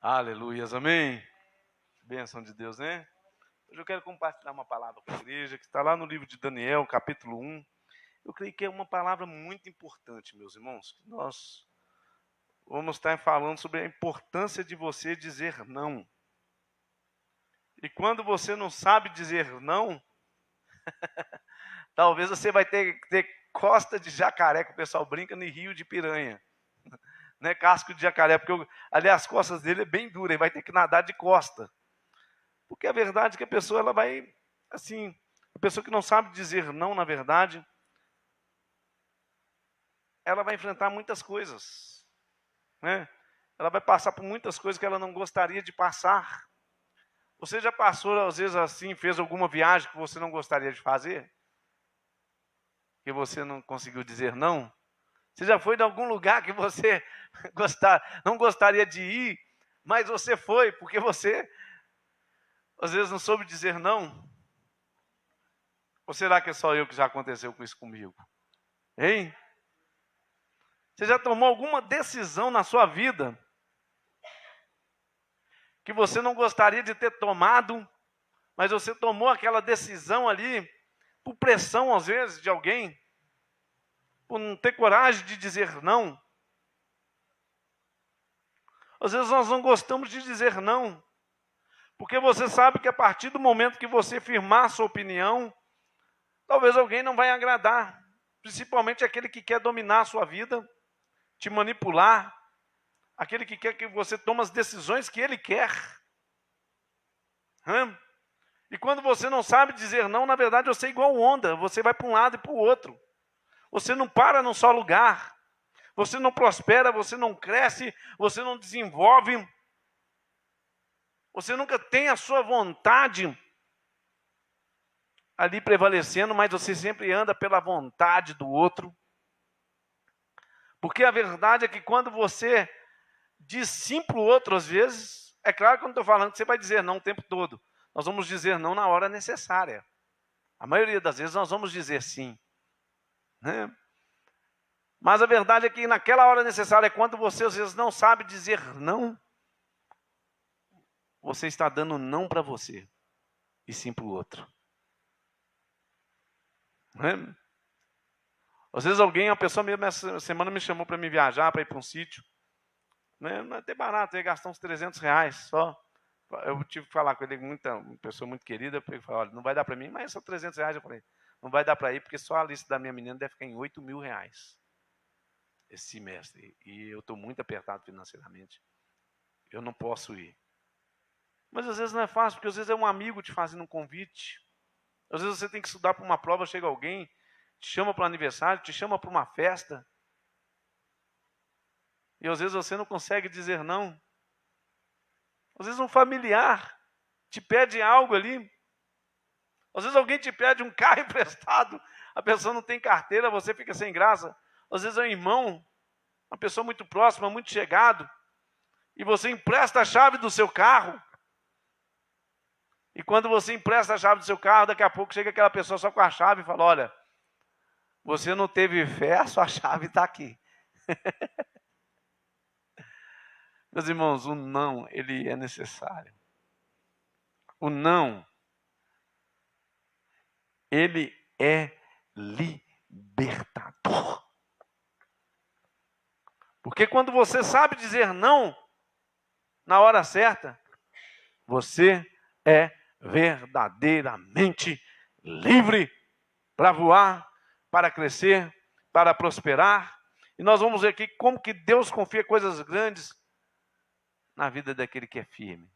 Aleluias, amém. Bênção de Deus, né? Hoje eu quero compartilhar uma palavra com a igreja, que está lá no livro de Daniel, capítulo 1. Eu creio que é uma palavra muito importante, meus irmãos. Que nós vamos estar falando sobre a importância de você dizer não. E quando você não sabe dizer não, talvez você vai ter costa de jacaré, que o pessoal brinca, no rio de piranha. Né? Casco de jacaré, porque ali as costas dele é bem dura, ele vai ter que nadar de costa. Porque a verdade é que a pessoa ela vai, assim, a pessoa que não sabe dizer não, na verdade, ela vai enfrentar muitas coisas, né? Ela vai passar por muitas coisas que ela não gostaria de passar. Você já passou, às vezes, assim, fez alguma viagem que você não gostaria de fazer? Que você não conseguiu dizer não? Você já foi em algum lugar que você não gostaria de ir, mas você foi porque você, às vezes, não soube dizer não? Ou será que é só eu que já aconteceu com isso comigo? Hein? Você já tomou alguma decisão na sua vida que você não gostaria de ter tomado, mas você tomou aquela decisão ali por pressão, às vezes, de alguém, por não ter coragem de dizer não? Às vezes nós não gostamos de dizer não, porque você sabe que a partir do momento que você firmar a sua opinião, talvez alguém não vai agradar, principalmente aquele que quer dominar a sua vida, te manipular, aquele que quer que você tome as decisões que ele quer. E quando você não sabe dizer não, na verdade você é igual onda, você vai para um lado e para o outro. Você não para num só lugar. Você não prospera, você não cresce, você não desenvolve. Você nunca tem a sua vontade ali prevalecendo, mas você sempre anda pela vontade do outro. Porque a verdade é que quando você diz sim para o outro, às vezes, é claro que eu não estou falando que você vai dizer não o tempo todo. Nós vamos dizer não na hora necessária. A maioria das vezes nós vamos dizer sim, né? Mas a verdade é que naquela hora necessária, quando você às vezes não sabe dizer não, você está dando não para você e sim para o outro. Né? Às vezes uma pessoa mesmo essa semana me chamou para me viajar, para ir para um sítio. Né? Não é até barato, eu ia gastar uns R$300 só. Eu tive que falar com ele, uma pessoa muito querida, eu falei, olha, não vai dar para mim, mas só R$300. Eu falei, não vai dar para ir, porque só a lista da minha menina deve ficar em R$8.000 esse semestre. E eu estou muito apertado financeiramente. Eu não posso ir. Mas às vezes não é fácil, porque às vezes é um amigo te fazendo um convite. Às vezes você tem que estudar para uma prova, chega alguém, te chama para um aniversário, te chama para uma festa. E às vezes você não consegue dizer não. Às vezes um familiar te pede algo ali. Às vezes alguém te pede um carro emprestado, a pessoa não tem carteira, você fica sem graça. Às vezes é um irmão, uma pessoa muito próxima, muito chegado, e você empresta a chave do seu carro. E quando você empresta a chave do seu carro, daqui a pouco chega aquela pessoa só com a chave e fala, olha, você não teve fé, a sua chave está aqui. Meus irmãos, o não, ele é necessário. O não, ele é libertador. Porque quando você sabe dizer não na hora certa, você é verdadeiramente livre para voar, para crescer, para prosperar. E nós vamos ver aqui como que Deus confia coisas grandes na vida daquele que é firme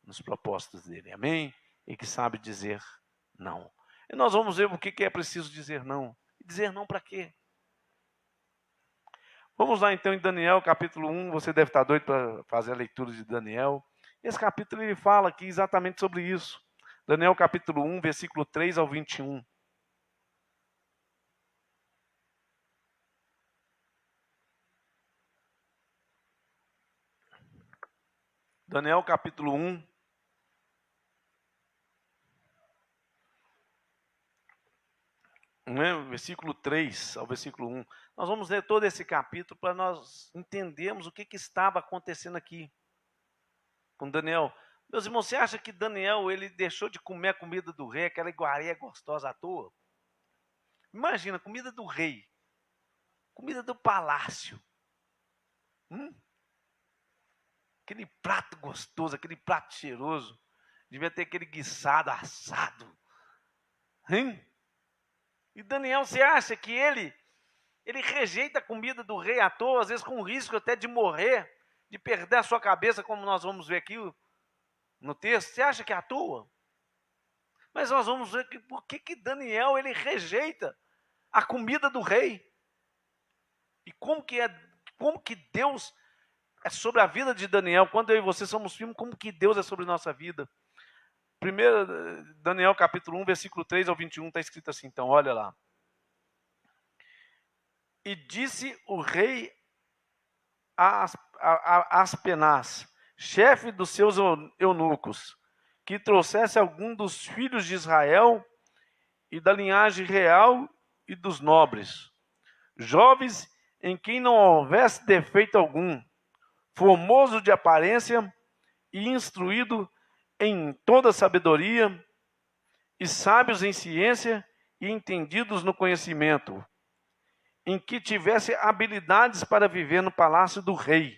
nos propósitos dele, amém? E que sabe dizer não. E nós vamos ver o que é preciso dizer não. Dizer não para quê? Vamos lá então em Daniel capítulo 1, você deve estar doido para fazer a leitura de Daniel. Esse capítulo ele fala aqui exatamente sobre isso. Daniel capítulo 1, versículo 3 ao 21. Daniel capítulo 1, versículo 3 ao versículo 1. Nós vamos ler todo esse capítulo para nós entendermos o que estava acontecendo aqui. com Daniel. Meus irmãos, você acha que Daniel ele deixou de comer a comida do rei, aquela iguaria gostosa à toa? Imagina, comida do rei, comida do palácio. Aquele prato gostoso, aquele prato cheiroso. Devia ter aquele guiçado assado. Hein? E Daniel, você acha que ele rejeita a comida do rei à toa, às vezes com risco até de morrer, de perder a sua cabeça, como nós vamos ver aqui no texto? Você acha que é à toa? Mas nós vamos ver que por que Daniel ele rejeita a comida do rei. E como que Deus é sobre a vida de Daniel. Quando eu e você somos firmes, como que Deus é sobre nossa vida. Primeiro, Daniel capítulo 1, versículo 3 ao 21, está escrito assim, então, olha lá. E disse o rei a Aspenaz, chefe dos seus eunucos, que trouxesse algum dos filhos de Israel e da linhagem real e dos nobres, jovens em quem não houvesse defeito algum, formoso de aparência e instruído em toda sabedoria, e sábios em ciência e entendidos no conhecimento, em que tivesse habilidades para viver no palácio do rei,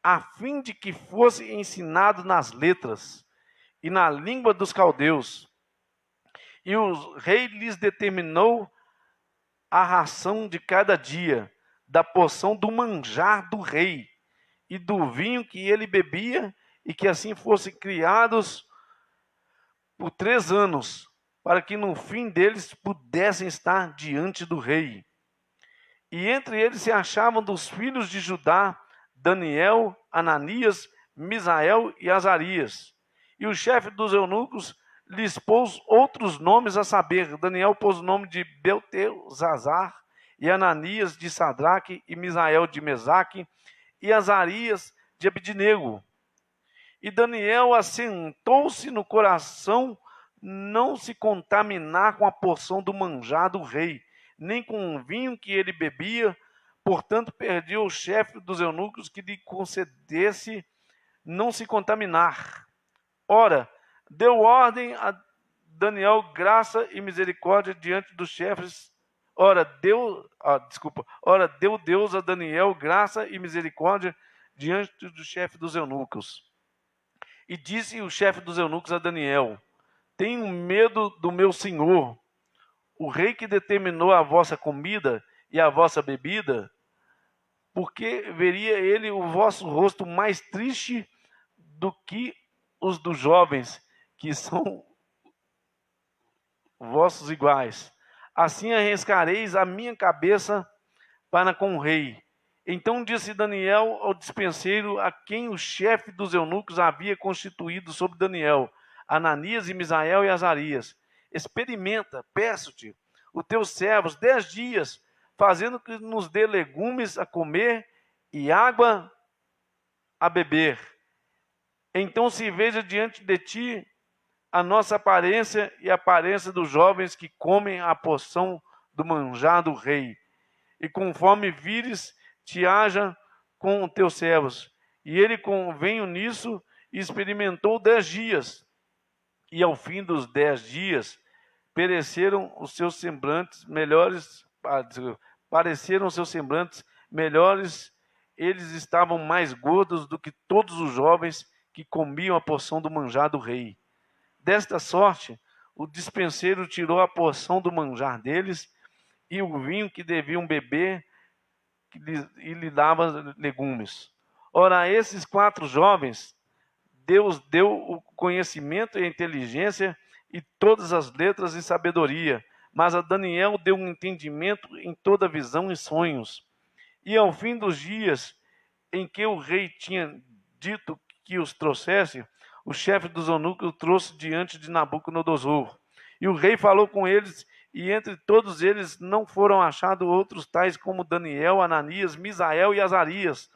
a fim de que fosse ensinado nas letras e na língua dos caldeus. E o rei lhes determinou a ração de cada dia, da porção do manjar do rei, e do vinho que ele bebia, e que assim fossem criados por 3 anos, para que no fim deles pudessem estar diante do rei. E entre eles se achavam dos filhos de Judá, Daniel, Ananias, Misael e Azarias. E o chefe dos eunucos lhes pôs outros nomes, a saber, Daniel pôs o nome de Beltesazar, e Ananias de Sadraque, e Misael de Mesaque, e Azarias de Abidnego. E Daniel assentou-se no coração não se contaminar com a porção do manjar do rei, nem com o vinho que ele bebia. Portanto, pediu o chefe dos eunucos que lhe concedesse não se contaminar. Ora, deu ordem a Daniel graça e misericórdia diante dos chefes. Ora, deu Deus a Daniel graça e misericórdia diante do chefe dos eunucos. E disse o chefe dos eunucos a Daniel: tenho medo do meu senhor, o rei que determinou a vossa comida e a vossa bebida, porque veria ele o vosso rosto mais triste do que os dos jovens, que são vossos iguais. Assim arriscareis a minha cabeça para com o rei. Então disse Daniel ao dispenseiro, a quem o chefe dos eunucos havia constituído sobre Daniel, Ananias e Misael e Azarias: experimenta, peço-te, os teus servos 10 dias, fazendo que nos dê legumes a comer e água a beber. Então se veja diante de ti a nossa aparência e a aparência dos jovens que comem a porção do manjar do rei. E conforme vires, te haja com os teus servos. E ele conveio nisso e experimentou 10 dias. E ao fim dos 10 dias, pareceram os seus semblantes melhores, eles estavam mais gordos do que todos os jovens que comiam a porção do manjar do rei. Desta sorte, o dispenseiro tirou a porção do manjar deles e o vinho que deviam beber, e lhe dava legumes. Ora, a esses 4 jovens, Deus deu o conhecimento e a inteligência e todas as letras e sabedoria, mas a Daniel deu um entendimento em toda visão e sonhos. E ao fim dos dias em que o rei tinha dito que os trouxesse, o chefe dos eunucos trouxe diante de Nabucodonosor. E o rei falou com eles, e entre todos eles não foram achados outros tais como Daniel, Ananias, Misael e Azarias.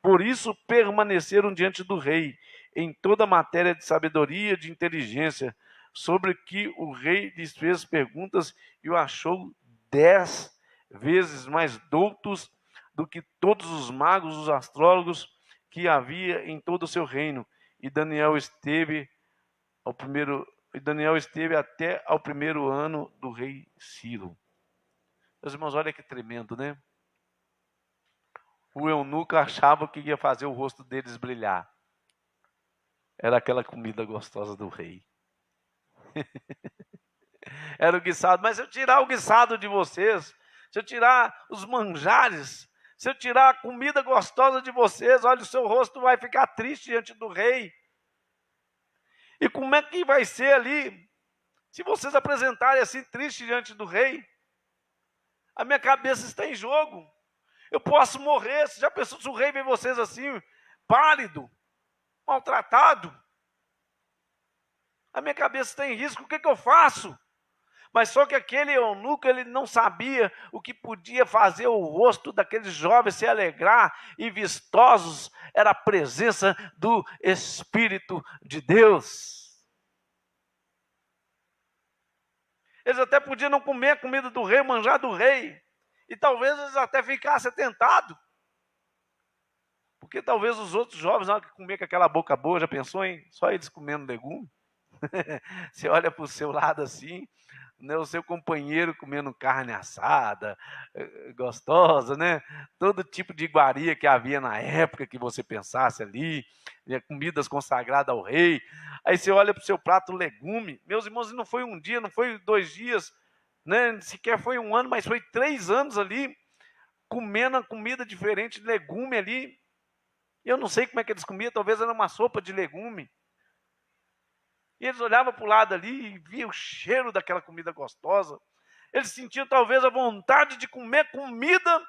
Por isso permaneceram diante do rei, em toda matéria de sabedoria, de inteligência, sobre que o rei lhes fez perguntas e o achou 10 vezes mais doutos do que todos os magos, os astrólogos que havia em todo o seu reino. E Daniel esteve até ao primeiro ano do rei Ciro. Meus irmãos, olha que tremendo, né? O eunuco achava que ia fazer o rosto deles brilhar. Era aquela comida gostosa do rei. Era o guisado. Mas se eu tirar o guisado de vocês, se eu tirar os manjares, se eu tirar a comida gostosa de vocês, olha, o seu rosto vai ficar triste diante do rei. E como é que vai ser ali, se vocês apresentarem assim triste diante do rei? A minha cabeça está em jogo. Eu posso morrer. Você já pensou se o rei vê vocês assim, pálido, maltratado? A minha cabeça está em risco, o que eu faço? Mas só que aquele eunuco, ele não sabia o que podia fazer o rosto daqueles jovens se alegrar e vistosos. Era a presença do Espírito de Deus. Eles até podiam não comer a comida do rei, manjar do rei. E talvez eles até ficassem tentados. Porque talvez os outros jovens, na hora que comer com aquela boca boa, já pensou em só eles comendo legume? Você olha para o seu lado assim, né, o seu companheiro comendo carne assada, gostosa, né? Todo tipo de iguaria que havia na época que você pensasse ali, comidas consagradas ao rei. Aí você olha para o seu prato legume. Meus irmãos, não foi um dia, não foi 2 dias, né? Sequer foi 1 ano, mas foi 3 anos ali, comendo comida diferente, legume ali. Eu não sei como é que eles comiam, talvez era uma sopa de legume. E eles olhavam para o lado ali e viam o cheiro daquela comida gostosa. Eles sentiam talvez a vontade de comer comida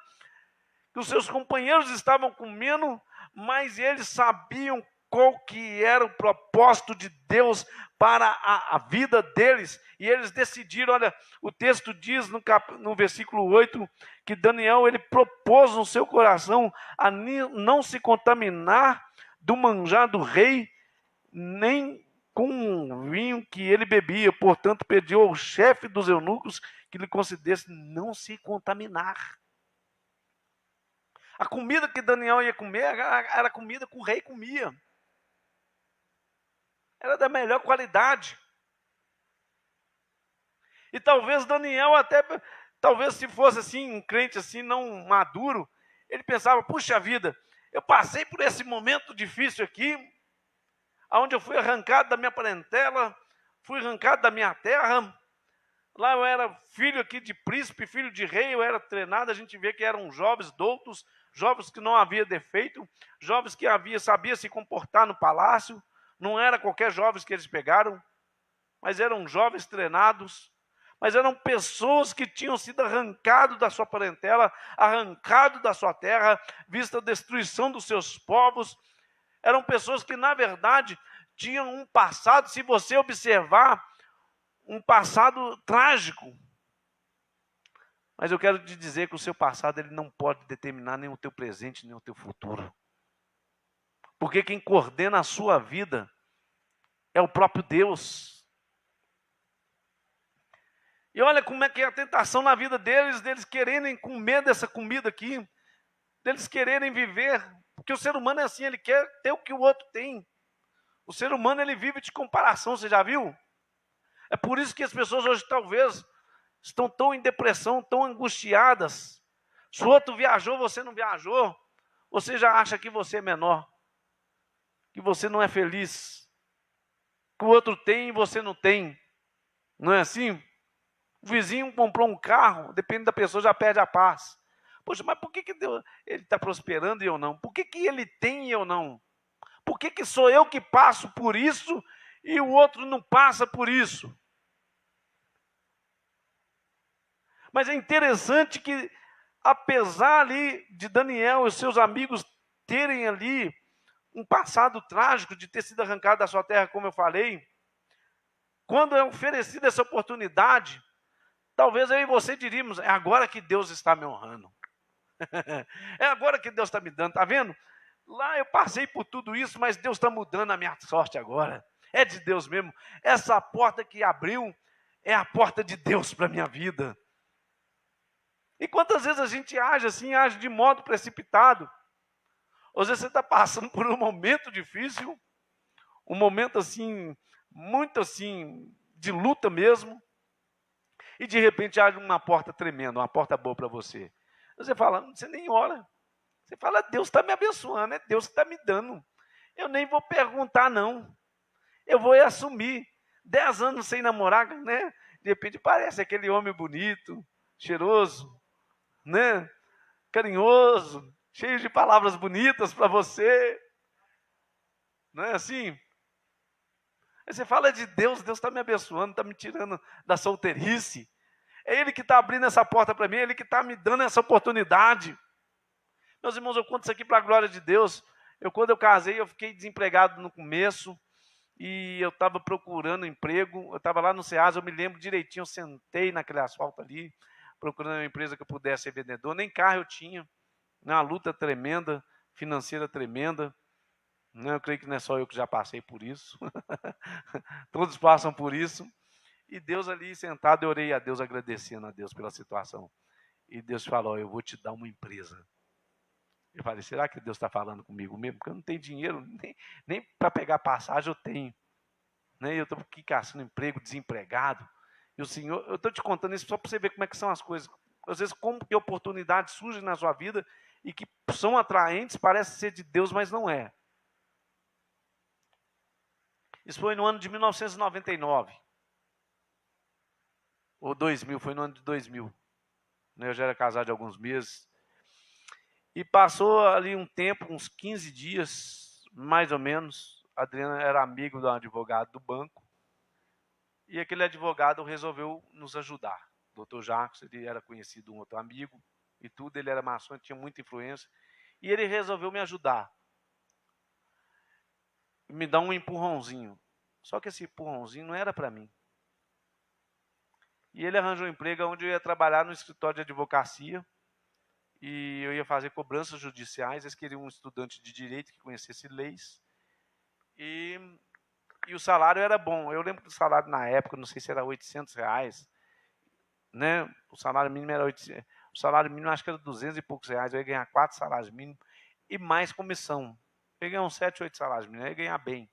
que os seus companheiros estavam comendo, mas eles sabiam qual que era o propósito de Deus para a vida deles. E eles decidiram, olha, o texto diz no versículo 8, que Daniel, ele propôs no seu coração a não se contaminar do manjar do rei, nem com o vinho que ele bebia. Portanto, pediu ao chefe dos eunucos que lhe concedesse não se contaminar. A comida que Daniel ia comer era a comida que o rei comia. Era da melhor qualidade. E talvez Daniel até, talvez se fosse assim, um crente assim, não maduro, ele pensava, puxa vida, eu passei por esse momento difícil aqui, onde eu fui arrancado da minha parentela, fui arrancado da minha terra. Lá eu era filho aqui de príncipe, filho de rei, eu era treinado, a gente vê que eram jovens doutos, jovens que não havia defeito, jovens que sabia se comportar no palácio. Não era qualquer jovens que eles pegaram, mas eram jovens treinados, mas eram pessoas que tinham sido arrancados da sua parentela, arrancados da sua terra, vista a destruição dos seus povos. Eram pessoas que, na verdade, tinham um passado, se você observar, um passado trágico. Mas eu quero te dizer que o seu passado ele não pode determinar nem o teu presente, nem o teu futuro. Porque quem coordena a sua vida é o próprio Deus. E olha como é que é a tentação na vida deles quererem comer dessa comida aqui, deles quererem viver. Porque o ser humano é assim, ele quer ter o que o outro tem. O ser humano, ele vive de comparação, você já viu? É por isso que as pessoas hoje talvez estão tão em depressão, tão angustiadas. Se o outro viajou, você não viajou, você já acha que você é menor, que você não é feliz, que o outro tem e você não tem. Não é assim? O vizinho comprou um carro, depende da pessoa, já perde a paz. Poxa, mas por que ele está prosperando e eu não? Por que ele tem e eu não? Por que sou eu que passo por isso e o outro não passa por isso? Mas é interessante que, apesar ali de Daniel e seus amigos terem ali um passado trágico de ter sido arrancado da sua terra, como eu falei, quando é oferecida essa oportunidade, talvez eu e você diríamos, é agora que Deus está me honrando. É agora que Deus está me dando, está vendo? Lá eu passei por tudo isso, mas Deus está mudando a minha sorte agora. É de Deus mesmo. Essa porta que abriu é a porta de Deus para a minha vida. E quantas vezes a gente age assim, age de modo precipitado? Às vezes você está passando por um momento difícil, um momento assim, muito assim, de luta mesmo, e de repente abre uma porta tremenda, uma porta boa para você. Você fala, você nem ora. Você fala, Deus está me abençoando, é Deus que está me dando. Eu nem vou perguntar, não. Eu vou assumir. 10 anos sem namorar, né? De repente parece aquele homem bonito, cheiroso, né? Carinhoso, cheio de palavras bonitas para você. Não é assim? Aí você fala de Deus, Deus está me abençoando, está me tirando da solteirice. É Ele que está abrindo essa porta para mim, é Ele que está me dando essa oportunidade. Meus irmãos, eu conto isso aqui para a glória de Deus. Quando eu casei, eu fiquei desempregado no começo e eu estava procurando emprego. Eu estava lá no Ceasa, eu me lembro direitinho, eu sentei naquele asfalto ali, procurando uma empresa que eu pudesse ser vendedor. Nem carro eu tinha, uma luta tremenda, financeira tremenda. Eu creio que não é só eu que já passei por isso. Todos passam por isso. E Deus ali sentado, eu orei a Deus, agradecendo a Deus pela situação. E Deus falou, eu vou te dar uma empresa. Eu falei, será que Deus está falando comigo mesmo? Porque eu não tenho dinheiro, nem para pegar passagem eu tenho. Né? Eu estou aqui caçando emprego, desempregado. E o Senhor, eu estou te contando isso só para você ver como é que são as coisas. Às vezes, como que oportunidades surgem na sua vida e que são atraentes, parece ser de Deus, mas não é. Isso foi no ano de 1999. Ou 2000, foi no ano de 2000. Eu já era casado há alguns meses. E passou ali um tempo, uns 15 dias, mais ou menos. A Adriana era amigo de um advogado do banco. E aquele advogado resolveu nos ajudar. O doutor Jacques, ele era conhecido de um outro amigo e tudo. Ele era maçom, tinha muita influência. E ele resolveu me ajudar. Me dar um empurrãozinho. Só que esse empurrãozinho não era para mim. E ele arranjou um emprego onde eu ia trabalhar no escritório de advocacia. E eu ia fazer cobranças judiciais. Eles queriam um estudante de direito que conhecesse leis. E o salário era bom. Eu lembro que o salário na época, não sei se era R$800, né? O salário mínimo era 800. O salário mínimo acho que era 200 e poucos reais. Eu ia ganhar 4 salários mínimos e mais comissão. Eu ia ganhar uns 7, 8 salários mínimos. Eu ia ganhar bem.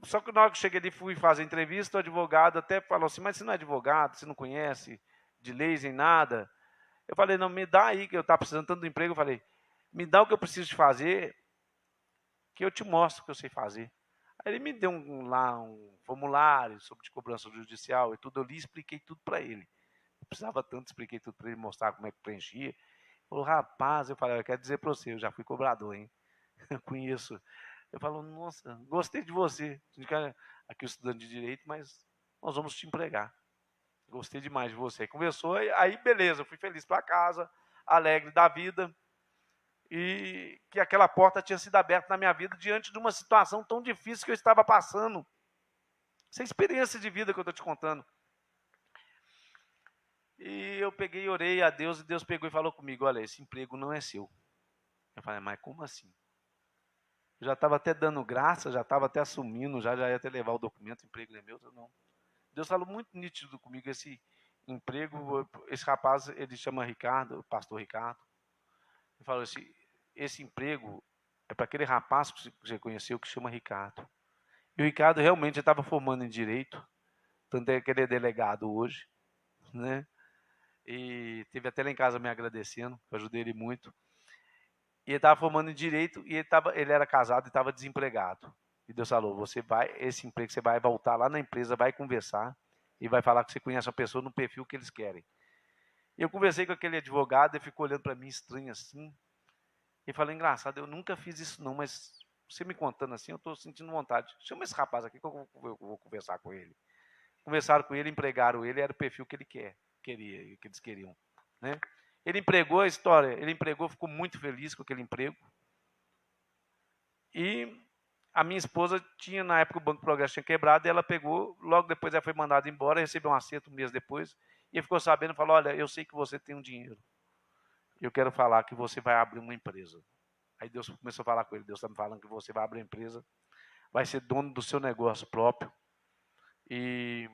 Só que na hora que eu cheguei ali, fui fazer entrevista, o advogado até falou assim, mas você não é advogado, você não conhece de leis nem nada. Eu falei, não, me dá aí, que eu estava precisando tanto do emprego. Eu falei, me dá o que eu preciso de fazer, que eu te mostro o que eu sei fazer. Aí ele me deu lá um formulário sobre cobrança judicial e tudo. Eu li e expliquei tudo para ele. Eu precisava tanto, expliquei tudo para ele, mostrar como é que preenchia. Ele falou, rapaz, eu falei, eu quero dizer para você, eu já fui cobrador, hein? Eu conheço. Eu falo, nossa, gostei de você. Aqui o estudante de direito, mas nós vamos te empregar. Gostei demais de você. Conversou, aí beleza, eu fui feliz para casa, alegre da vida. E que aquela porta tinha sido aberta na minha vida diante de uma situação tão difícil que eu estava passando. Essa experiência de vida que eu estou te contando. E eu peguei e orei a Deus, e Deus pegou e falou comigo, olha, esse emprego não é seu. Eu falei, mas como assim? Eu já estava até dando graça, já estava até assumindo, já ia até levar o documento, o emprego não é meu, não. Deus falou muito nítido comigo, esse emprego, esse rapaz, ele chama Ricardo, o pastor Ricardo. Ele falou assim, esse emprego é para aquele rapaz que você conheceu, que chama Ricardo. E o Ricardo realmente estava formando em Direito, tanto é que ele é delegado hoje, né? E teve até lá em casa me agradecendo, eu ajudei ele muito. E ele estava formando em Direito e ele era casado e estava desempregado. E Deus falou, esse emprego você vai voltar lá na empresa, vai conversar e vai falar que você conhece uma pessoa no perfil que eles querem. E eu conversei com aquele advogado, ele ficou olhando para mim estranho assim. E falei, engraçado, eu nunca fiz isso não, mas você me contando assim, eu estou sentindo vontade. Chama esse rapaz aqui que eu vou conversar com ele. Conversaram com ele, empregaram ele, era o perfil que ele queria, que eles queriam. Né? Ele empregou a história, ele empregou, ficou muito feliz com aquele emprego. E a minha esposa tinha, na época, o Banco Progresso tinha quebrado, e ela pegou, logo depois ela foi mandada embora, recebeu um acerto um mês depois, e ficou sabendo, falou, olha, eu sei que você tem um dinheiro, eu quero falar que você vai abrir uma empresa. Aí Deus começou a falar com ele, Deus está me falando que você vai abrir uma empresa, vai ser dono do seu negócio próprio, e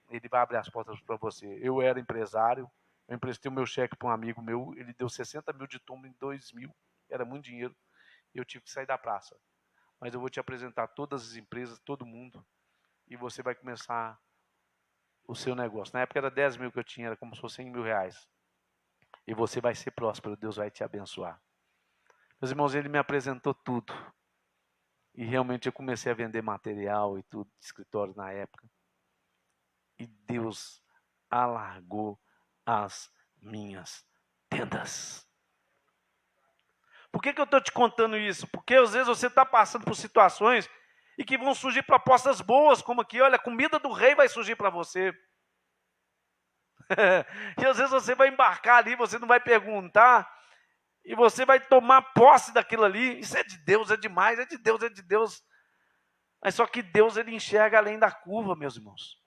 ele vai abrir as portas para você. Eu era empresário, eu emprestei o meu cheque para um amigo meu, ele deu 60 mil de tombo em 2000, era muito dinheiro. Eu tive que sair da praça. Mas eu vou te apresentar todas as empresas, todo mundo, e você vai começar o seu negócio. Na época era 10 mil que eu tinha, era como se fosse 100 mil reais. E você vai ser próspero, Deus vai te abençoar. Meus irmãos, ele me apresentou tudo. E realmente eu comecei a vender material e tudo, de escritório na época. E Deus alargou as minhas tendas. Por que eu estou te contando isso? Porque às vezes você está passando por situações e que vão surgir propostas boas, como aqui, olha, a comida do rei vai surgir para você. E às vezes você vai embarcar ali, você não vai perguntar, e você vai tomar posse daquilo ali. Isso é de Deus, é demais, é de Deus, é de Deus. Mas só que Deus, ele enxerga além da curva, meus irmãos.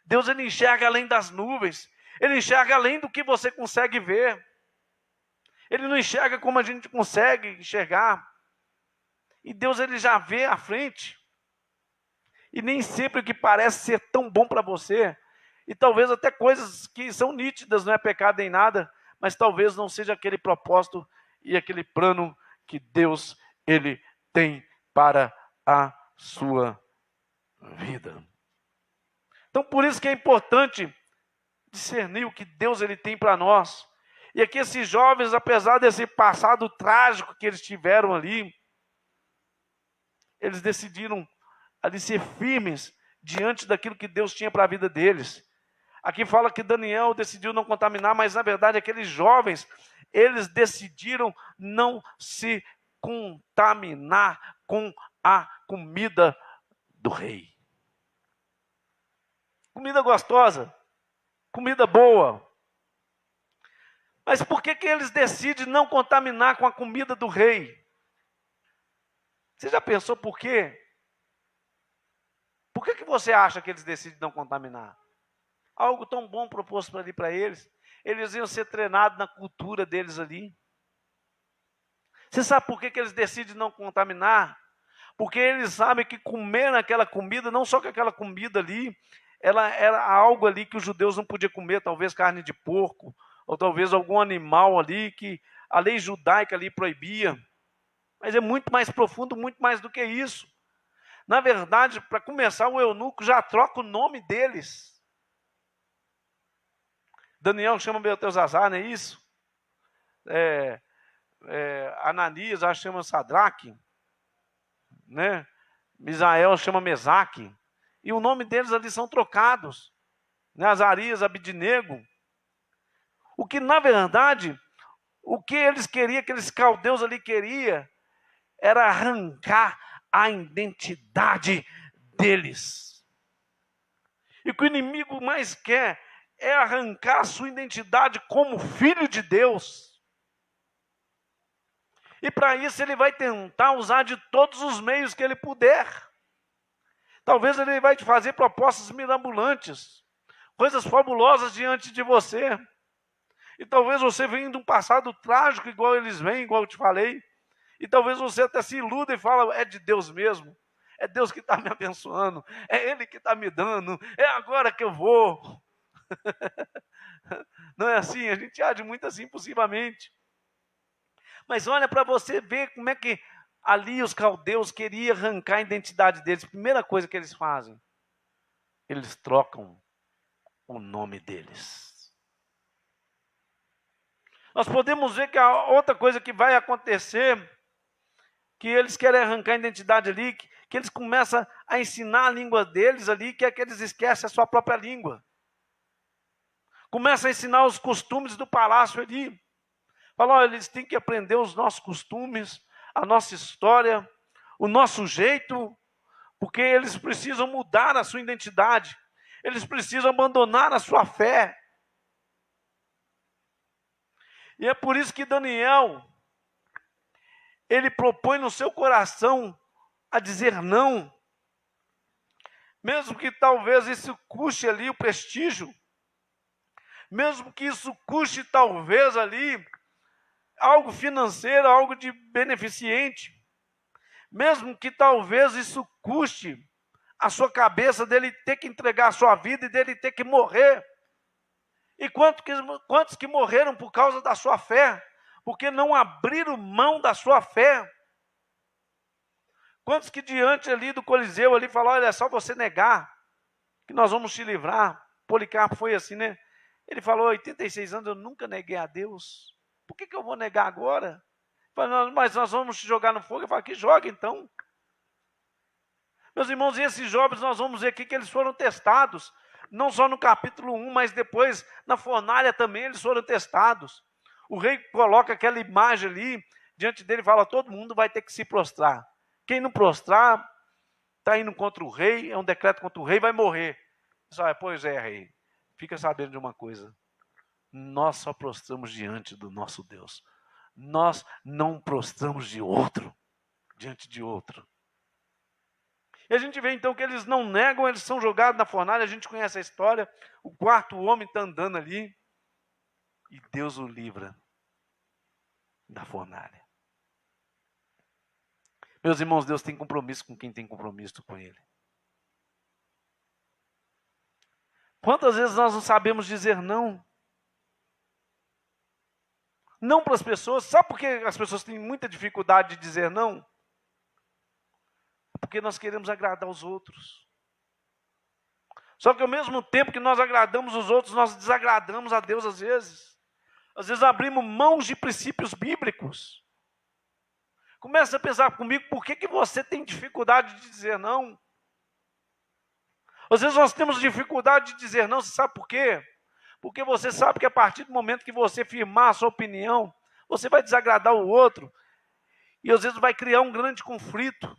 Deus, ele enxerga além das nuvens. Ele enxerga além do que você consegue ver. Ele não enxerga como a gente consegue enxergar. E Deus, ele já vê à frente. E nem sempre o que parece ser tão bom para você, e talvez até coisas que são nítidas, não é pecado nem nada, mas talvez não seja aquele propósito e aquele plano que Deus, ele tem para a sua vida. Então, por isso que é importante discernir o que Deus, ele tem para nós. E aqui esses jovens, apesar desse passado trágico que eles tiveram ali, eles decidiram ali ser firmes diante daquilo que Deus tinha para a vida deles. Aqui fala que Daniel decidiu não contaminar, mas na verdade aqueles jovens, eles decidiram não se contaminar com a comida do rei. Comida gostosa, comida boa. Mas por que eles decidem não contaminar com a comida do rei? Você já pensou por quê? Por que você acha que eles decidem não contaminar? Algo tão bom proposto ali para eles. Eles iam ser treinados na cultura deles ali. Você sabe por que eles decidem não contaminar? Porque eles sabem que comer aquela comida, não só que aquela comida ali, ela era algo ali que os judeus não podiam comer, talvez carne de porco, ou talvez algum animal ali que a lei judaica ali proibia. Mas é muito mais profundo, muito mais do que isso. Na verdade, para começar, o eunuco já troca o nome deles. Daniel chama Beltesazar, não é isso? Ananias chama Sadraque, né? Misael chama Mesaque. E o nome deles ali são trocados. Né? Azarias, Abidinego. O que, na verdade, o que eles queriam, aqueles caldeus ali queriam, era arrancar a identidade deles. E o que o inimigo mais quer é arrancar a sua identidade como filho de Deus. E para isso ele vai tentar usar de todos os meios que ele puder. Talvez ele vai te fazer propostas mirabolantes, coisas fabulosas diante de você. E talvez você venha de um passado trágico, igual eles vêm, igual eu te falei. E talvez você até se iluda e fala, é de Deus mesmo. É Deus que está me abençoando. É Ele que está me dando. É agora que eu vou. Não é assim? A gente age muito assim, impulsivamente. Mas olha para você ver como é que ali os caldeus queriam arrancar a identidade deles. Primeira coisa que eles fazem, eles trocam o nome deles. Nós podemos ver que a outra coisa que vai acontecer, que eles querem arrancar a identidade ali, que eles começam a ensinar a língua deles ali, que é que eles esquecem a sua própria língua. Começam a ensinar os costumes do palácio ali. Falam, olha, eles têm que aprender os nossos costumes, a nossa história, o nosso jeito, porque eles precisam mudar a sua identidade. Eles precisam abandonar a sua fé. E é por isso que Daniel, ele propõe no seu coração a dizer não. Mesmo que talvez isso custe ali o prestígio. Mesmo que isso custe talvez ali algo financeiro, algo de beneficente. Mesmo que talvez isso custe a sua cabeça dele ter que entregar a sua vida e dele ter que morrer. E quantos que morreram por causa da sua fé? Porque não abriram mão da sua fé. Quantos que diante ali do Coliseu ali falaram, olha, é só você negar, que nós vamos te livrar. Policarpo foi assim, né? Ele falou, 86 anos eu nunca neguei a Deus. Por que eu vou negar agora? Falei, mas nós vamos te jogar no fogo. Eu falo, que joga então. Meus irmãos, e esses jovens nós vamos ver aqui que eles foram testados. Não só no capítulo 1, mas depois na fornalha também eles foram testados. O rei coloca aquela imagem ali, diante dele e fala, todo mundo vai ter que se prostrar. Quem não prostrar, está indo contra o rei, é um decreto contra o rei, vai morrer. Só, pois é, rei, fica sabendo de uma coisa, nós só prostramos diante do nosso Deus. Nós não prostramos diante de outro. E a gente vê então que eles não negam, eles são jogados na fornalha, a gente conhece a história, o quarto homem está andando ali, e Deus o livra da fornalha. Meus irmãos, Deus tem compromisso com quem tem compromisso com Ele. Quantas vezes nós não sabemos dizer não? Não para as pessoas. Sabe por que as pessoas têm muita dificuldade de dizer não? Porque nós queremos agradar os outros. Só que ao mesmo tempo que nós agradamos os outros, nós desagradamos a Deus às vezes. Às vezes abrimos mãos de princípios bíblicos. Começa a pensar comigo, por que você tem dificuldade de dizer não? Às vezes nós temos dificuldade de dizer não, você sabe por quê? Porque você sabe que a partir do momento que você firmar a sua opinião, você vai desagradar o outro, e às vezes vai criar um grande conflito.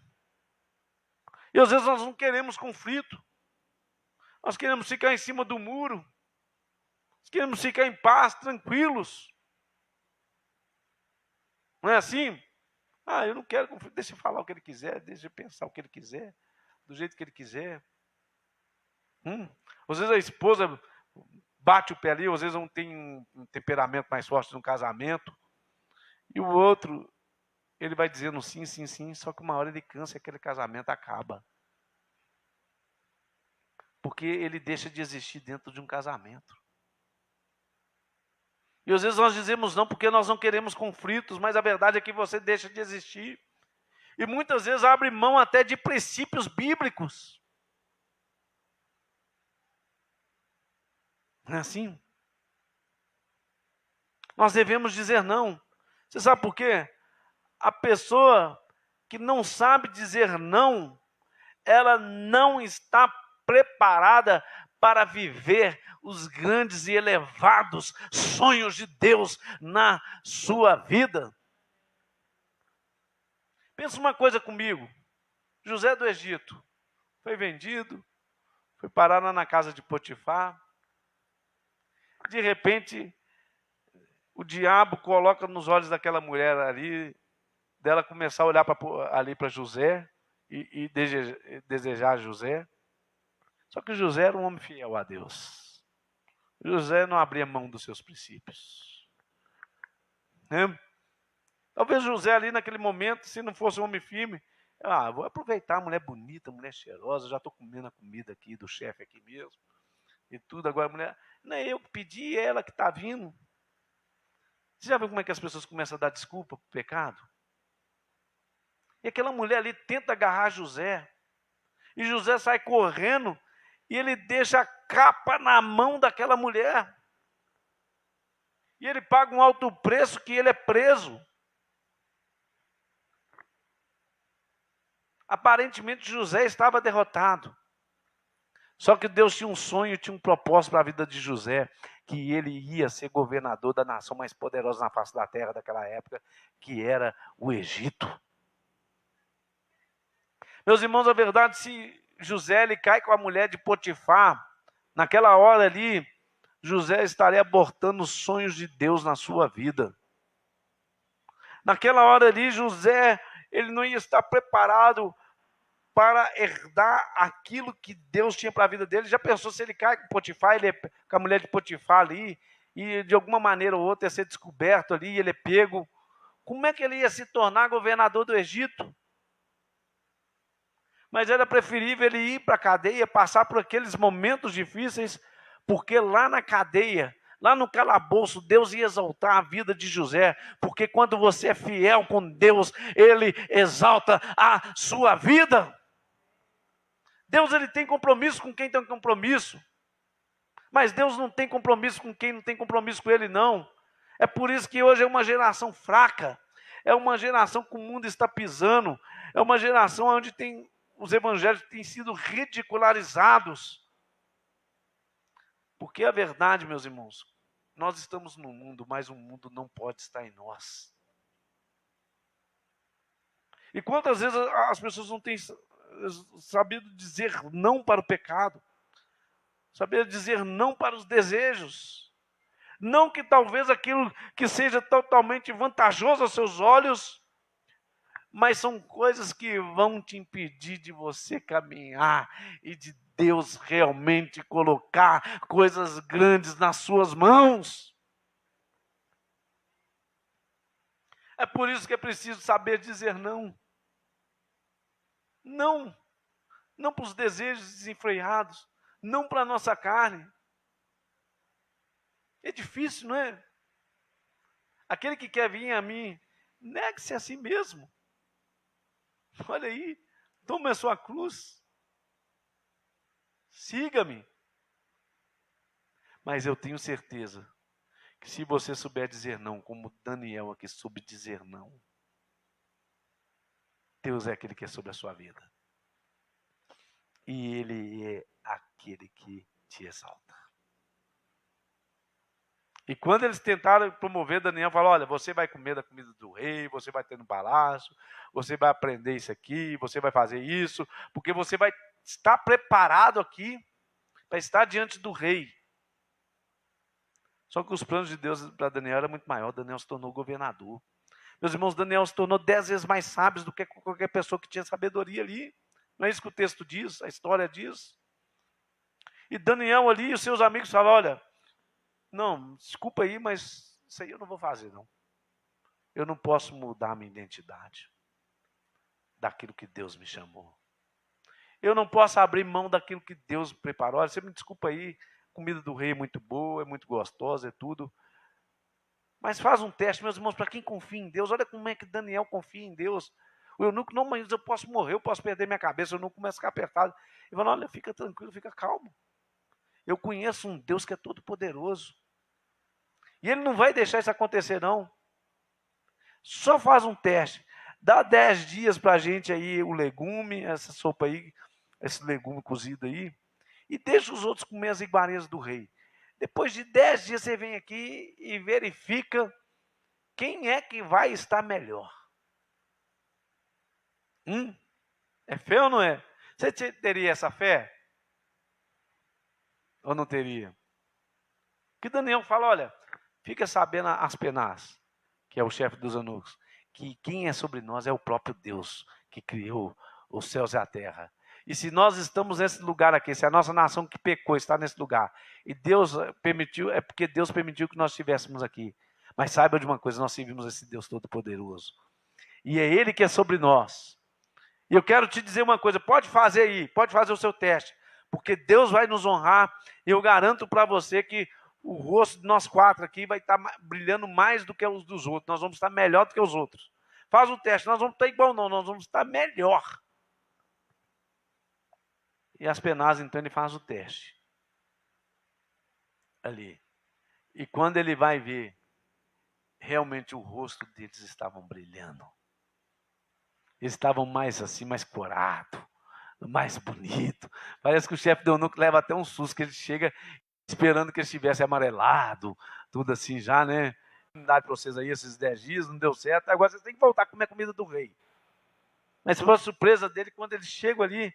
E às vezes nós não queremos conflito, nós queremos ficar em cima do muro, nós queremos ficar em paz, tranquilos. Não é assim? Eu não quero conflito, deixa eu falar o que ele quiser, deixa eu pensar o que ele quiser, do jeito que ele quiser. Às vezes a esposa bate o pé ali, às vezes um tem um temperamento mais forte no casamento, e o outro, ele vai dizendo sim, sim, sim, só que uma hora ele cansa e aquele casamento acaba. Porque ele deixa de existir dentro de um casamento. E às vezes nós dizemos não porque nós não queremos conflitos, mas a verdade é que você deixa de existir. E muitas vezes abre mão até de princípios bíblicos. Não é assim? Nós devemos dizer não. Você sabe por quê? A pessoa que não sabe dizer não, ela não está preparada para viver os grandes e elevados sonhos de Deus na sua vida. Pensa uma coisa comigo. José do Egito foi vendido, foi parar na casa de Potifar. De repente, o diabo coloca nos olhos daquela mulher ali, dela começar a olhar ali para José e desejar José. Só que José era um homem fiel a Deus. José não abria mão dos seus princípios. Talvez José ali naquele momento, se não fosse um homem firme, vou aproveitar a mulher bonita, a mulher cheirosa, já estou comendo a comida aqui do chefe aqui mesmo. E tudo, agora a mulher, não é eu que pedi, é ela que está vindo. Você já viu como é que as pessoas começam a dar desculpa para o pecado? E aquela mulher ali tenta agarrar José. E José sai correndo e ele deixa a capa na mão daquela mulher. E ele paga um alto preço que ele é preso. Aparentemente José estava derrotado. Só que Deus tinha um sonho, tinha um propósito para a vida de José, que ele ia ser governador da nação mais poderosa na face da terra daquela época, que era o Egito. Meus irmãos, a verdade, se José ele cai com a mulher de Potifar, naquela hora ali, José estaria abortando os sonhos de Deus na sua vida. Naquela hora ali, José, ele não ia estar preparado para herdar aquilo que Deus tinha para a vida dele. Já pensou se ele cai com Potifar, com a mulher de Potifar ali, e de alguma maneira ou outra ia ser descoberto ali, e ele é pego. Como é que ele ia se tornar governador do Egito? Mas era preferível ele ir para a cadeia, passar por aqueles momentos difíceis, porque lá na cadeia, Lá no calabouço, Deus ia exaltar a vida de José, porque quando você é fiel com Deus, Ele exalta a sua vida. Deus, Ele tem compromisso com quem tem compromisso, mas Deus não tem compromisso com quem não tem compromisso com Ele, não. É por isso que hoje é uma geração fraca, é uma geração que o mundo está pisando, é uma geração onde os evangelhos têm sido ridicularizados. Porque a verdade, meus irmãos, nós estamos no mundo, mas o mundo não pode estar em nós. E quantas vezes as pessoas não têm sabido dizer não para o pecado, saber dizer não para os desejos, não que talvez aquilo que seja totalmente vantajoso aos seus olhos, mas são coisas que vão te impedir de você caminhar e de Deus realmente colocar coisas grandes nas suas mãos. É por isso que é preciso saber dizer não. Não. Não para os desejos desenfreados. Não para a nossa carne. É difícil, não é? Aquele que quer vir a mim, negue-se a si mesmo. Olha aí, tome a sua cruz. Siga-me. Mas eu tenho certeza que se você souber dizer não, como Daniel aqui soube dizer não, Deus é aquele que é sobre a sua vida. E Ele é aquele que te exalta. E quando eles tentaram promover Daniel, falaram, olha, você vai comer da comida do rei, você vai ter no palácio, você vai aprender isso aqui, você vai fazer isso, porque você vai estar preparado aqui para estar diante do rei. Só que os planos de Deus para Daniel eram muito maior. Daniel se tornou governador. Meus irmãos, Daniel se tornou 10 vezes mais sábio do que qualquer pessoa que tinha sabedoria ali. Não é isso que o texto diz, a história diz. E Daniel ali e os seus amigos falaram, olha, não, desculpa aí, mas isso aí eu não vou fazer, não. Eu não posso mudar a minha identidade daquilo que Deus me chamou. Eu não posso abrir mão daquilo que Deus preparou. Olha, você me desculpa aí, a comida do rei é muito boa, é muito gostosa, é tudo. Mas faz um teste, meus irmãos, para quem confia em Deus. Olha como é que Daniel confia em Deus. O eunuco, não, mas eu posso morrer, eu posso perder minha cabeça, o eunuco começa a ficar apertado. Ele fala, olha, fica tranquilo, fica calmo. Eu conheço um Deus que é todo poderoso. E Ele não vai deixar isso acontecer, não. Só faz um teste. Dá 10 dias para a gente aí, o legume, essa sopa aí, esse legume cozido aí, e deixa os outros comer as iguarias do rei. Depois de 10 dias você vem aqui e verifica quem é que vai estar melhor. É fé ou não é? Você teria essa fé? Ou não teria? Que Daniel fala, olha, fica sabendo Aspenaz, que é o chefe dos eunucos, que quem é sobre nós é o próprio Deus, que criou os céus e a terra. E se nós estamos nesse lugar aqui, se a nossa nação que pecou está nesse lugar, e Deus permitiu, é porque Deus permitiu que nós estivéssemos aqui. Mas saiba de uma coisa, nós servimos esse Deus Todo-Poderoso. E é Ele que é sobre nós. E eu quero te dizer uma coisa, pode fazer aí, pode fazer o seu teste, porque Deus vai nos honrar, e eu garanto para você que o rosto de nós 4 aqui vai estar brilhando mais do que os dos outros, nós vamos estar melhor do que os outros. Faz o teste, nós vamos estar igual não, nós vamos estar melhor. E Aspenaz, então, ele faz o teste. Ali. E quando ele vai ver, realmente o rosto deles estavam brilhando. Eles estavam mais assim, mais corado, mais bonito. Parece que o chefe do eunuco leva até um susto, que ele chega esperando que ele estivesse amarelado, tudo assim já, né? Não dá para vocês aí esses 10 dias, não deu certo, agora vocês têm que voltar a comer a comida do rei. Mas foi uma surpresa dele, quando eles chegam ali,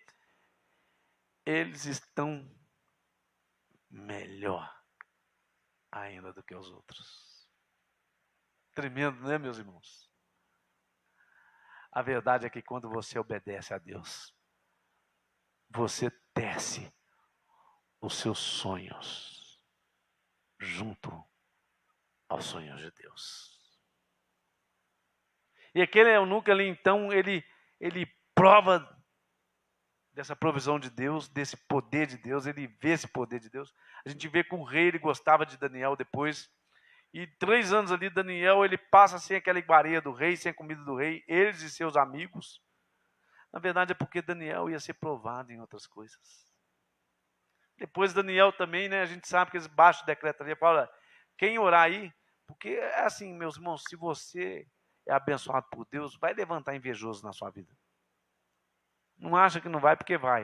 eles estão melhor ainda do que os outros. Tremendo, né, meus irmãos? A verdade é que quando você obedece a Deus, você tece os seus sonhos junto aos sonhos de Deus. E aquele eunuco ali, então, ele prova dessa provisão de Deus, desse poder de Deus, ele vê esse poder de Deus. A gente vê que o rei, ele gostava de Daniel depois, e 3 anos ali, Daniel, ele passa sem aquela iguaria do rei, sem a comida do rei, eles e seus amigos. Na verdade é porque Daniel ia ser provado em outras coisas. Depois Daniel também, né, a gente sabe que eles baixam o decreto ali, fala, quem orar aí, porque é assim, meus irmãos, se você é abençoado por Deus, vai levantar invejoso na sua vida. Não acha que não vai, porque vai.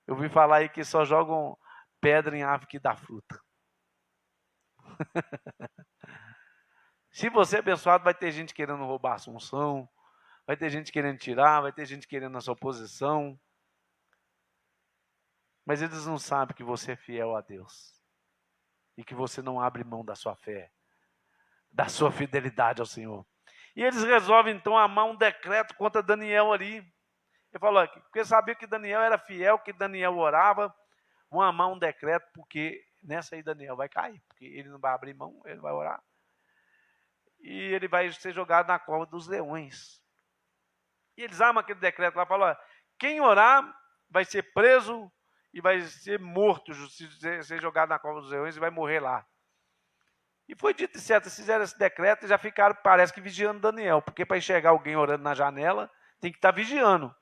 Eu ouvi falar aí que só jogam pedra em árvore que dá fruta. Se você é abençoado, vai ter gente querendo roubar a sua unção, vai ter gente querendo tirar, vai ter gente querendo a sua posição. Mas eles não sabem que você é fiel a Deus. E que você não abre mão da sua fé, da sua fidelidade ao Senhor. E eles resolvem então amar um decreto contra Daniel ali. Ele falou aqui, porque sabia que Daniel era fiel, que Daniel orava, vão amar um decreto, porque nessa aí Daniel vai cair, porque ele não vai abrir mão, ele vai orar. E ele vai ser jogado na cova dos leões. E eles amam aquele decreto lá, falam, quem orar vai ser preso e vai ser morto, ser jogado na cova dos leões e vai morrer lá. E foi dito certo, eles fizeram esse decreto e já ficaram, parece que vigiando Daniel, porque para enxergar alguém orando na janela, tem que estar vigiando.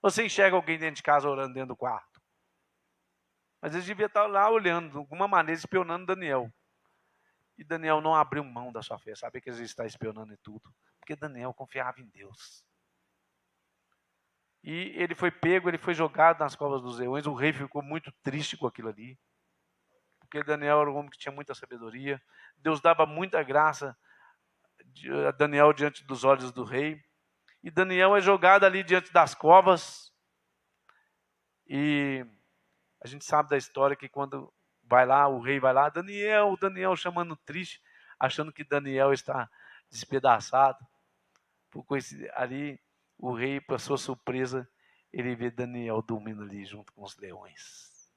Você enxerga alguém dentro de casa orando dentro do quarto. Mas eles deviam estar lá olhando, de alguma maneira, espionando Daniel. E Daniel não abriu mão da sua fé, sabia que eles estavam espionando e tudo, porque Daniel confiava em Deus. E ele foi pego, ele foi jogado nas covas dos leões, o rei ficou muito triste com aquilo ali, porque Daniel era um homem que tinha muita sabedoria, Deus dava muita graça a Daniel diante dos olhos do rei, e Daniel é jogado ali diante das covas, e a gente sabe da história que quando vai lá, o rei vai lá, Daniel chamando triste, achando que Daniel está despedaçado, por coincidência, ali o rei, para sua surpresa, ele vê Daniel dormindo ali junto com os leões.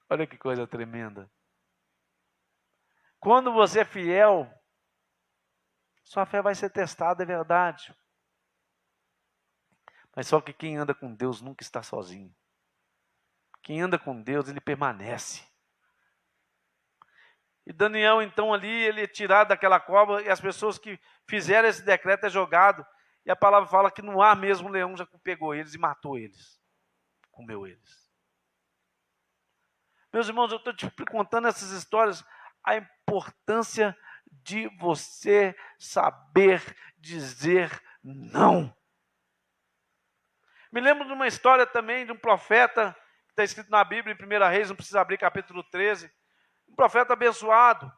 Olha que coisa tremenda. Quando você é fiel, sua fé vai ser testada, é verdade. Mas só que quem anda com Deus nunca está sozinho. Quem anda com Deus, ele permanece. E Daniel, então, ali, ele é tirado daquela cova, e as pessoas que fizeram esse decreto é jogado. E a palavra fala que no ar mesmo o leão já pegou eles e matou eles. Comeu eles. Meus irmãos, eu estou te contando essas histórias, a importância de você saber dizer não. Me lembro de uma história também de um profeta, que está escrito na Bíblia, em 1 Reis, não precisa abrir, capítulo 13, um profeta abençoado.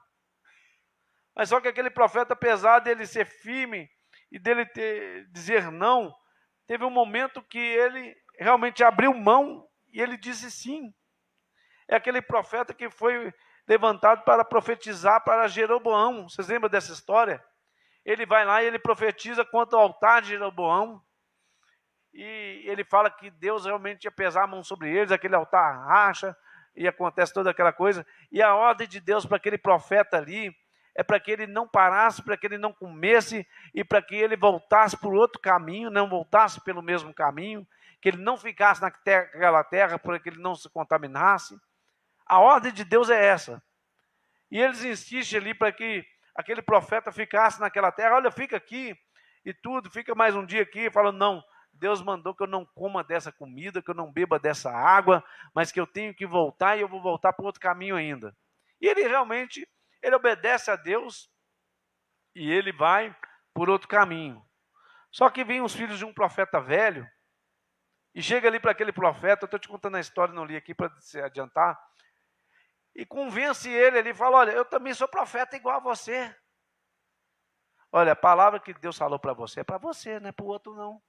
Mas só que aquele profeta, apesar dele ser firme e dele dizer não, teve um momento que ele realmente abriu mão e ele disse sim. É aquele profeta que foi levantado para profetizar para Jeroboão. Vocês lembram dessa história? Ele vai lá e ele profetiza contra o altar de Jeroboão. E ele fala que Deus realmente ia pesar a mão sobre eles, aquele altar racha, e acontece toda aquela coisa. E a ordem de Deus para aquele profeta ali é para que ele não parasse, para que ele não comesse, e para que ele voltasse por outro caminho, não voltasse pelo mesmo caminho, que ele não ficasse naquela terra, para que ele não se contaminasse. A ordem de Deus é essa. E eles insistem ali para que aquele profeta ficasse naquela terra. Olha, fica aqui e tudo, fica mais um dia aqui. Falando, não, Deus mandou que eu não coma dessa comida, que eu não beba dessa água, mas que eu tenho que voltar e eu vou voltar para outro caminho ainda. E ele realmente, ele obedece a Deus e ele vai por outro caminho. Só que vem os filhos de um profeta velho e chega ali para aquele profeta, eu estou te contando a história, não li aqui para se adiantar, e convence ele, ele fala, olha, eu também sou profeta igual a você. Olha, a palavra que Deus falou para você é para você, não é para o outro não.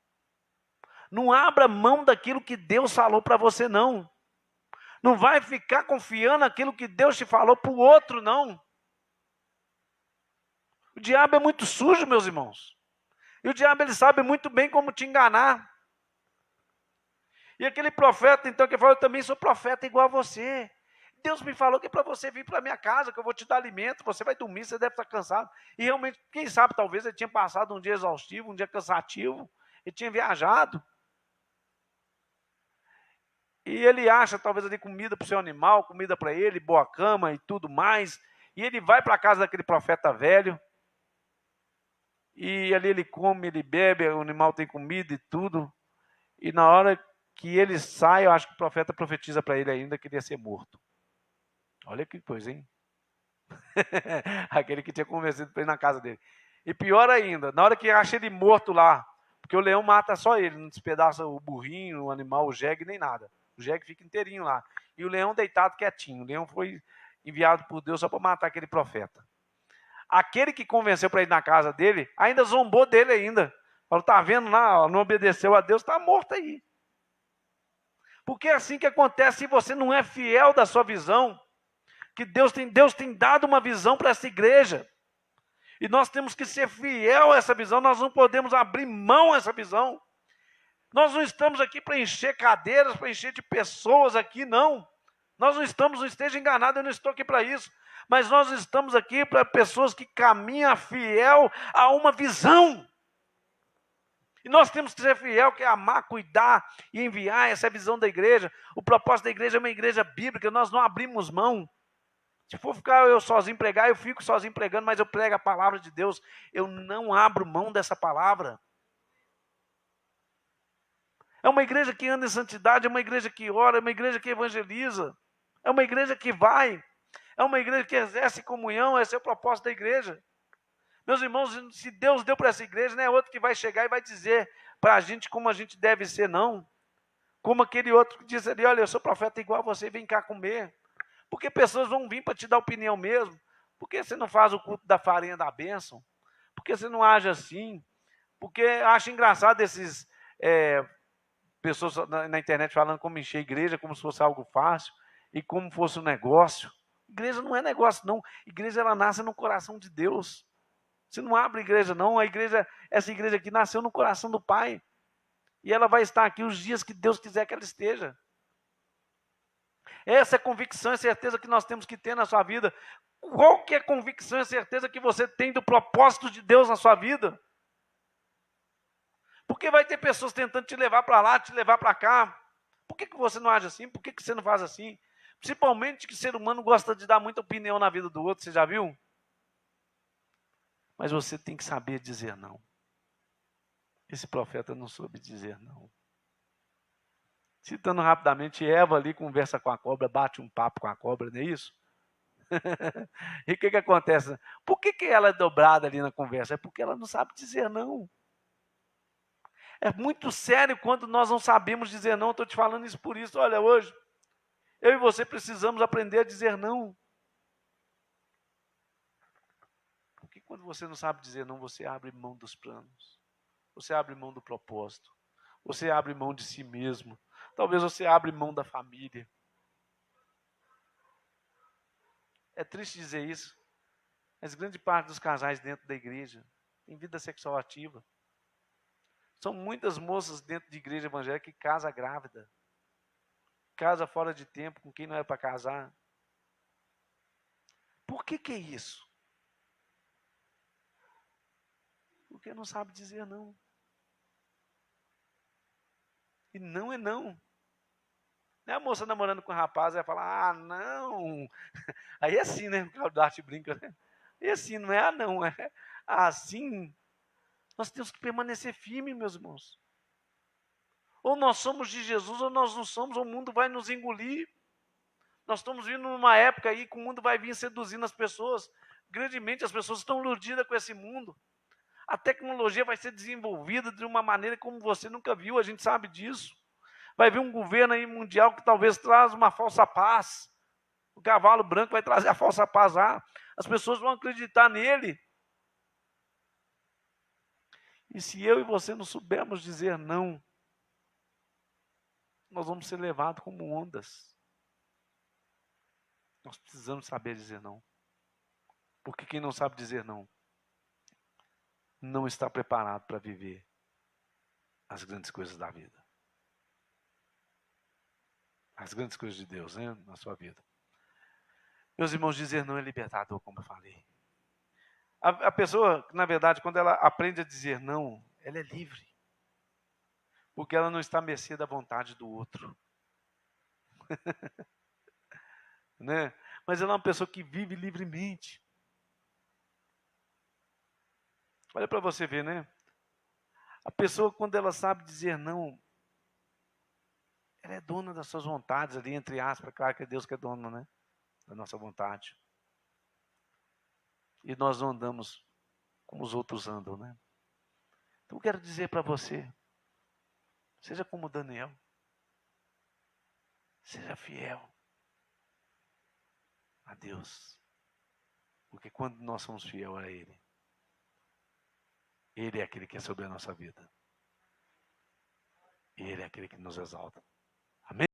Não abra mão daquilo que Deus falou para você não. Não vai ficar confiando naquilo que Deus te falou para o outro não. O diabo é muito sujo, meus irmãos. E o diabo, ele sabe muito bem como te enganar. E aquele profeta, então, que falou, eu também sou profeta igual a você. Deus me falou que é para você vir para a minha casa, que eu vou te dar alimento, você vai dormir, você deve estar cansado. E realmente, quem sabe, talvez ele tinha passado um dia exaustivo, um dia cansativo, ele tinha viajado. E ele acha talvez ali comida para o seu animal, comida para ele, boa cama e tudo mais. E ele vai para a casa daquele profeta velho. E ali ele come, ele bebe, o animal tem comida e tudo. E na hora que ele sai, eu acho que o profeta profetiza para ele ainda que ele ia ser morto. Olha que coisa, hein? Aquele que tinha convencido para ir na casa dele. E pior ainda, na hora que acha ele morto lá, porque o leão mata só ele, não despedaça o burrinho, o animal, o jegue, nem nada. O jegue fica inteirinho lá. E o leão deitado quietinho. O leão foi enviado por Deus só para matar aquele profeta. Aquele que convenceu para ir na casa dele, ainda zombou dele ainda. Falou, tá vendo lá, não obedeceu a Deus, está morto aí. Porque é assim que acontece se você não é fiel da sua visão. Que Deus tem dado uma visão para essa igreja. E nós temos que ser fiel a essa visão, nós não podemos abrir mão dessa visão. Nós não estamos aqui para encher cadeiras, para encher de pessoas aqui, não. Nós não estamos, não esteja enganado, eu não estou aqui para isso. Mas nós estamos aqui para pessoas que caminham fiel a uma visão. E nós temos que ser fiel, que é amar, cuidar e enviar essa visão da igreja. O propósito da igreja é uma igreja bíblica, nós não abrimos mão. Se for ficar eu sozinho pregar, eu fico sozinho pregando, mas eu prego a palavra de Deus. Eu não abro mão dessa palavra. É uma igreja que anda em santidade, é uma igreja que ora, é uma igreja que evangeliza. É uma igreja que vai. É uma igreja que exerce comunhão, esse é o propósito da igreja. Meus irmãos, se Deus deu para essa igreja, não é outro que vai chegar e vai dizer para a gente como a gente deve ser, não. Como aquele outro que diz ali, olha, eu sou profeta igual a você, vem cá comer. Porque pessoas vão vir para te dar opinião mesmo. Por que você não faz o culto da farinha da bênção? Por que você não age assim? Porque acho engraçado esses pessoas na internet falando como encher a igreja, como se fosse algo fácil e como fosse um negócio. Igreja não é negócio, não. Igreja, ela nasce no coração de Deus. Você não abre igreja, não. A igreja, essa igreja aqui nasceu no coração do Pai. E ela vai estar aqui os dias que Deus quiser que ela esteja. Essa é a convicção e certeza que nós temos que ter na sua vida. Qual que é a convicção e certeza que você tem do propósito de Deus na sua vida? Porque vai ter pessoas tentando te levar para lá, te levar para cá. Por que você não age assim? Por que você não faz assim? Principalmente que o ser humano gosta de dar muita opinião na vida do outro, você já viu? Mas você tem que saber dizer não. Esse profeta não soube dizer não. Citando rapidamente, Eva ali conversa com a cobra, bate um papo com a cobra, não é isso? E o que acontece? Por que ela é dobrada ali na conversa? É porque ela não sabe dizer não. É muito sério quando nós não sabemos dizer não. Estou te falando isso por isso. Olha, hoje, eu e você precisamos aprender a dizer não. Porque quando você não sabe dizer não, você abre mão dos planos. Você abre mão do propósito. Você abre mão de si mesmo. Talvez você abra mão da família. É triste dizer isso, mas grande parte dos casais dentro da igreja tem vida sexual ativa. São muitas moças dentro de igreja evangélica que casa grávida. Casa fora de tempo com quem não é para casar. Por que é isso? Porque não sabe dizer não. E não é não. Não é a moça namorando com o rapaz, vai falar, ah, não. Aí é assim, né? O Dart brinca, né? E assim, não é não, é assim. Nós temos que permanecer firmes, meus irmãos. Ou nós somos de Jesus, ou nós não somos, ou o mundo vai nos engolir. Nós estamos vindo numa época aí que o mundo vai vir seduzindo as pessoas. Grandemente, as pessoas estão iludidas com esse mundo. A tecnologia vai ser desenvolvida de uma maneira como você nunca viu, a gente sabe disso. Vai vir um governo aí mundial que talvez traz uma falsa paz. O cavalo branco vai trazer a falsa paz lá. As pessoas vão acreditar nele. E se eu e você não soubermos dizer não, nós vamos ser levados como ondas. Nós precisamos saber dizer não. Porque quem não sabe dizer não, não está preparado para viver as grandes coisas da vida. As grandes coisas de Deus, né, na sua vida. Meus irmãos, dizer não é libertador, como eu falei. A pessoa, na verdade, quando ela aprende a dizer não, ela é livre. Porque ela não está à mercê da vontade do outro. Né? Mas ela é uma pessoa que vive livremente. Olha para você ver, né? A pessoa, quando ela sabe dizer não, ela é dona das suas vontades ali, entre aspas. Claro que é Deus que é dono, né? Da nossa vontade. E nós não andamos como os outros andam, né? Então eu quero dizer para você, seja como Daniel. Seja fiel a Deus. Porque quando nós somos fiel a Ele, Ele é aquele que é sobre a nossa vida. Ele é aquele que nos exalta. Amém?